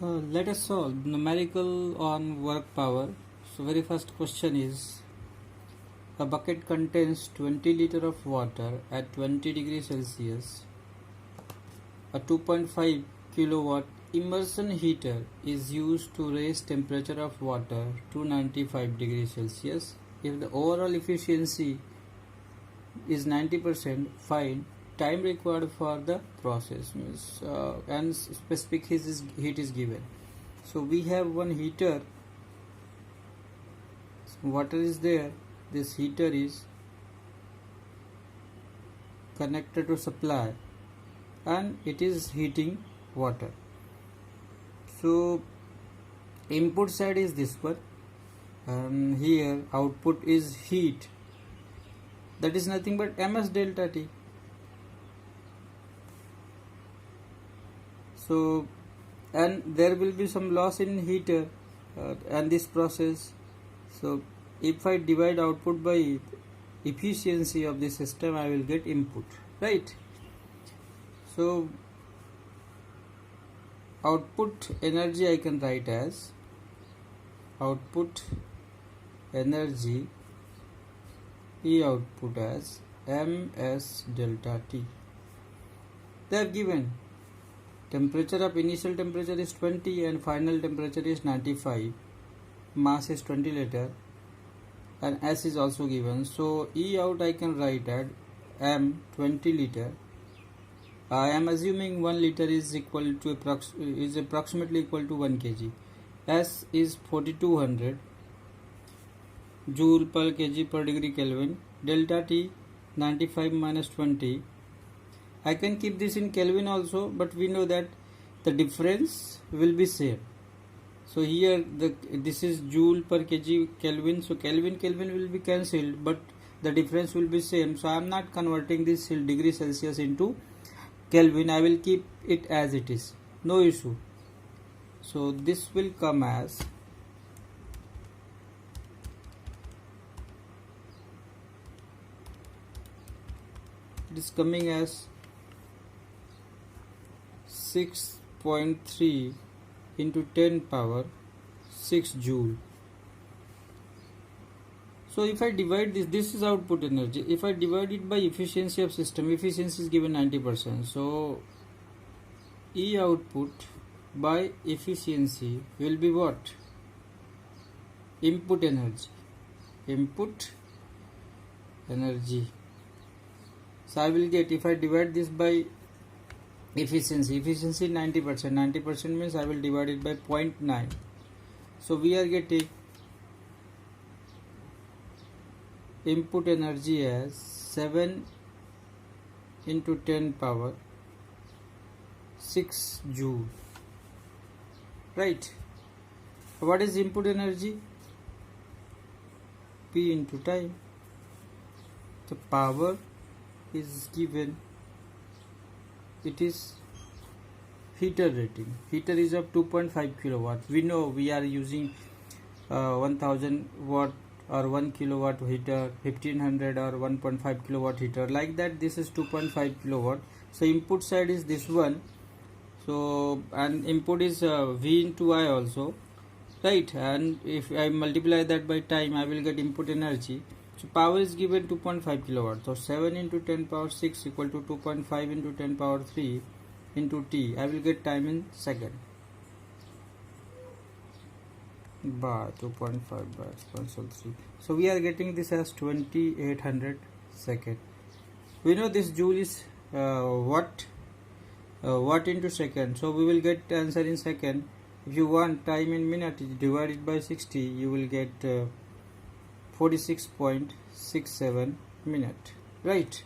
Let us solve numerical on work power. So very first question is, a bucket contains 20 liter of water at 20 degrees Celsius. A 2.5 kilowatt immersion heater is used to raise temperature of water to 95 degrees Celsius. If the overall efficiency is 90%, find time required for the process, and specific heat is given. So we have one heater, water is there, this heater is connected to supply and it is heating water. So input side is this one, and here output is heat, that is nothing but ms delta T. So, and there will be some loss in heater and this process. So if I divide output by efficiency of the system, I will get input, right? So output energy I can write as output energy E output as ms delta T. They have given temperature of initial temperature is 20 and final temperature is 95, mass is 20 liter and S is also given. So E out I can write at M 20 liter. I am assuming 1 liter is equal to approximately equal to 1 kg. S is 4200 joule per kg per degree Kelvin. Delta T 95 minus 20. I can keep this in Kelvin also, but we know that the difference will be same. So here this is joule per kg Kelvin, so Kelvin will be cancelled, but the difference will be same. So I am not converting this degree Celsius into Kelvin, I will keep it as it is, no issue. So this will come as it is coming as 6.3 into 10 power 6 joule. So if I divide this is output energy. If I divide it by efficiency of system, efficiency is given 90%. So E output by efficiency will be what? Input energy. Input energy. So I will get, if I divide this by efficiency 90%, means I will divide it by 0.9. So we are getting input energy as 7 into 10 power 6 joule, right? What is input energy? P into time. The power is given, it is heater rating. Heater is of 2.5 kilowatt. We know we are using 1000 watt or 1 kilowatt heater, 1500 or 1.5 kilowatt heater, like that. This is 2.5 kilowatt. So input side is this one. So and input is V into I also, right? And if I multiply that by time, I will get input energy. So power is given 2.5 kilowatt. So 7 into 10 power 6 equal to 2.5 into 10 power 3 into T. I will get time in second. By 2.5 by exponential 3. So we are getting this as 2800 second. We know this joule is watt into second. So we will get answer in second. If you want time in minute, divide it by 60, you will get 46.67 minute, right?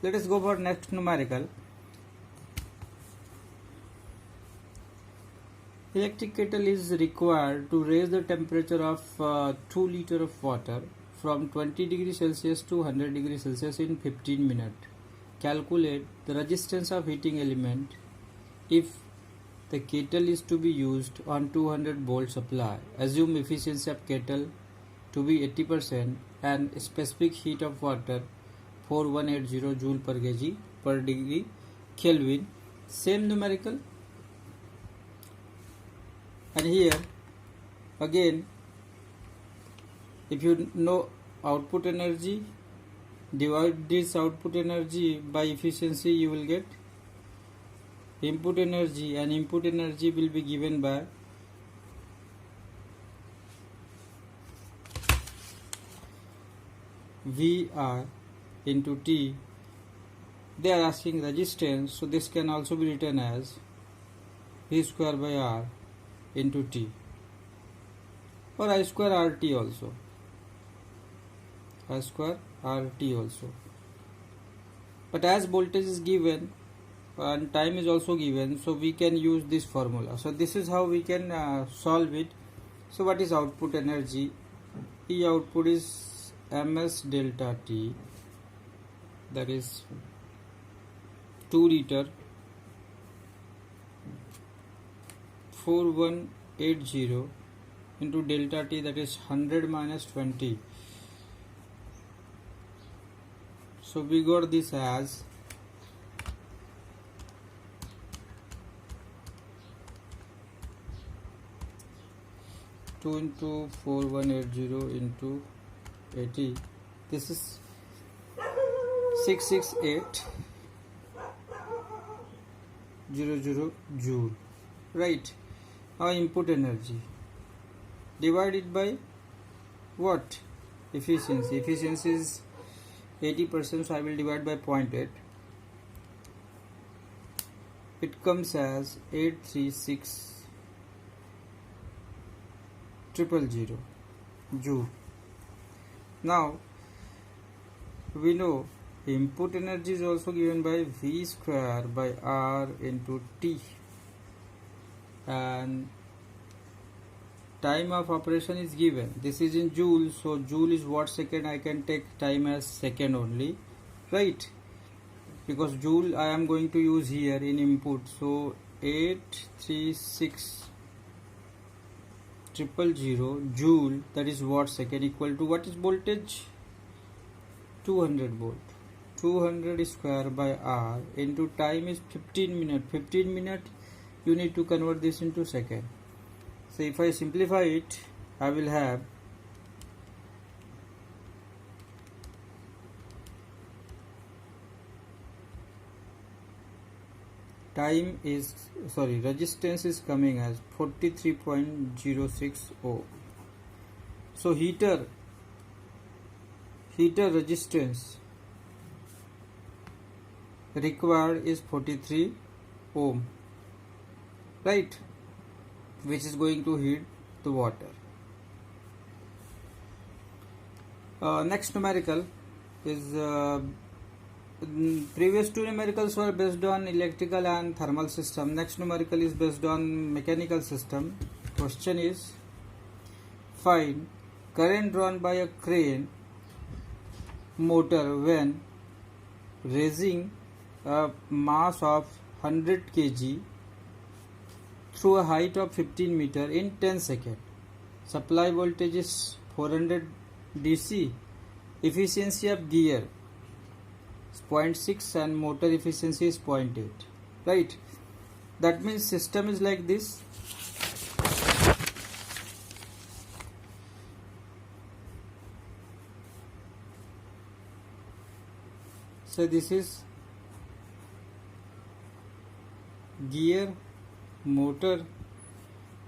Let us go for next numerical. Electric kettle is required to raise the temperature of 2 liter of water from 20 degrees Celsius to 100 degrees Celsius in 15 minutes. Calculate the resistance of heating element if the kettle is to be used on 200 volt supply. Assume efficiency of kettle to be 80% and specific heat of water 4180 joule per kg per degree Kelvin. Same numerical. And here again, if you know output energy, divide this output energy by efficiency, you will get input energy, and input energy will be given by VR into T. They are asking resistance, so this can also be written as V square by R into T, or I square RT also. I square RT also. But as voltage is given and time is also given, so we can use this formula. So this is how we can solve it. So what is output energy? E output is ms delta T, that is 2 liter 4180 into delta T, that is 100 minus 20. So we got this as two into 4180 into 80. This is 66800 joule. Right. Our input energy divided by what? Efficiency. Efficiency is 80%, so I will divide by 0.8. It comes as 836,000 joule. Now we know input energy is also given by V square by R into T, and time of operation is given. This is in joule, so joule is watt second. I can take time as second only, right? Because joule I am going to use here in input. So 836,000 joule, that is watt second, equal to what is voltage? 200 volt. 200 square by R into time is 15 minutes. 15 minutes you need to convert this into second. So if I simplify it, I will have resistance is coming as 43.06 ohm. So heater resistance required is 43 ohm, right, which is going to heat the water. Next numerical is previous two numericals were based on electrical and thermal system. Next numerical is based on mechanical system. Question is, find current drawn by a crane motor when raising a mass of 100 kg through a height of 15 meter in 10 seconds. Supply voltage is 400 DC. Efficiency of gear is 0.6 and motor efficiency is 0.8. Right? That means system is like this. So this is gear, motor,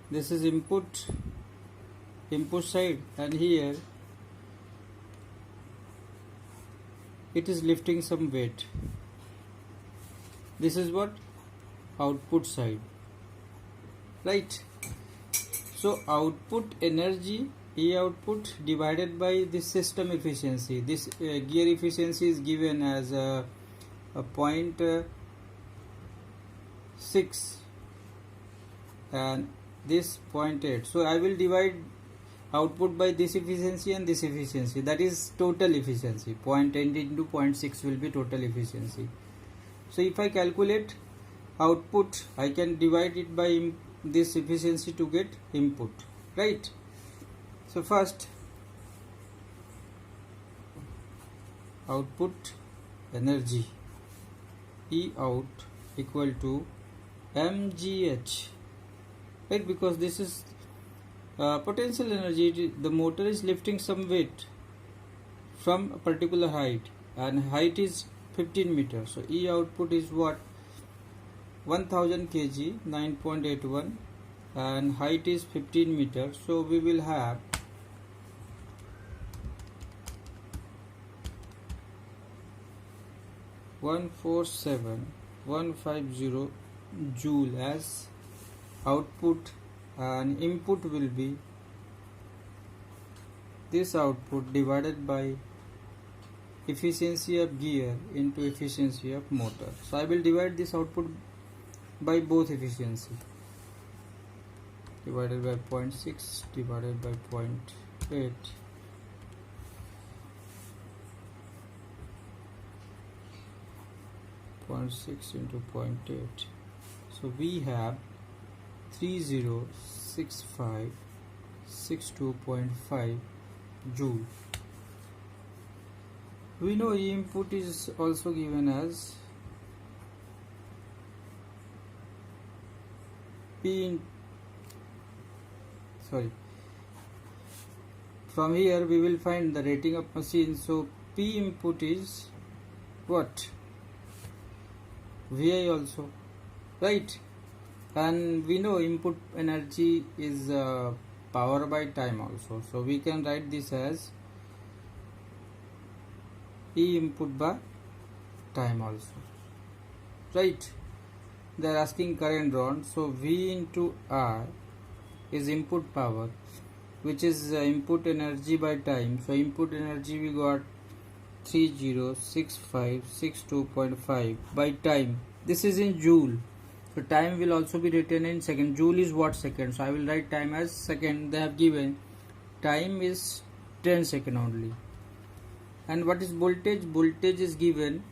this is input side, and here it is lifting some weight. This is what? Output side, right? So output energy, E output divided by this system efficiency. This gear efficiency is given as a 0.6 and this 0.8. So I will divide output by this efficiency and this efficiency, that is total efficiency. 0.8 into 0.6 will be total efficiency. So if I calculate output, I can divide it by this efficiency to get input, right? So first, output energy E out equal to mgh right? Because this is potential energy. The motor is lifting some weight from a particular height, and height is 15 meters. So E output is what? 1000 kg, 9.81, and height is 15 meters. So we will have 147,150 joule as output, and input will be this output divided by efficiency of gear into efficiency of motor. So I will divide this output by both efficiency, divided by 0.6 divided by 0.8. .6 into 0.8. So we have 306562.5 joule. We know E input is also given as from here we will find the rating of machine. So P input is what? VI also, right? And we know input energy is power by time also. So we can write this as E input by time also, right? They are asking current drawn. So V into R is input power, which is input energy by time. So input energy we got 306562.5 by time. This is in joule. So time will also be written in second. Joule is watt second. So I will write time as second. They have given time is 10 second only. And what is voltage? Voltage is given.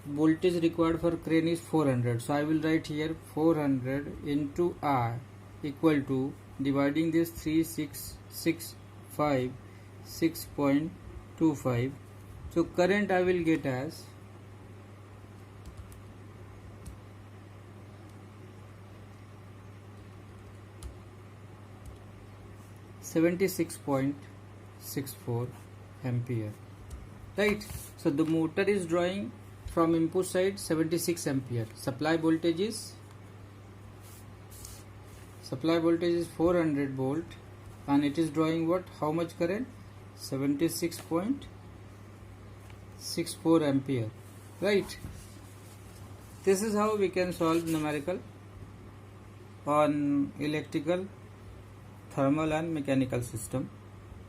Voltage required for crane is 400. So I will write here 400 into R equal to, dividing this 3656.25. So current I will get as 76.64 ampere, right? So the motor is drawing from input side 76 ampere. Supply voltage is 400 volt, and it is drawing what? How much current? 76.64 ampere, right? This is how we can solve numerical on electrical, thermal and mechanical system.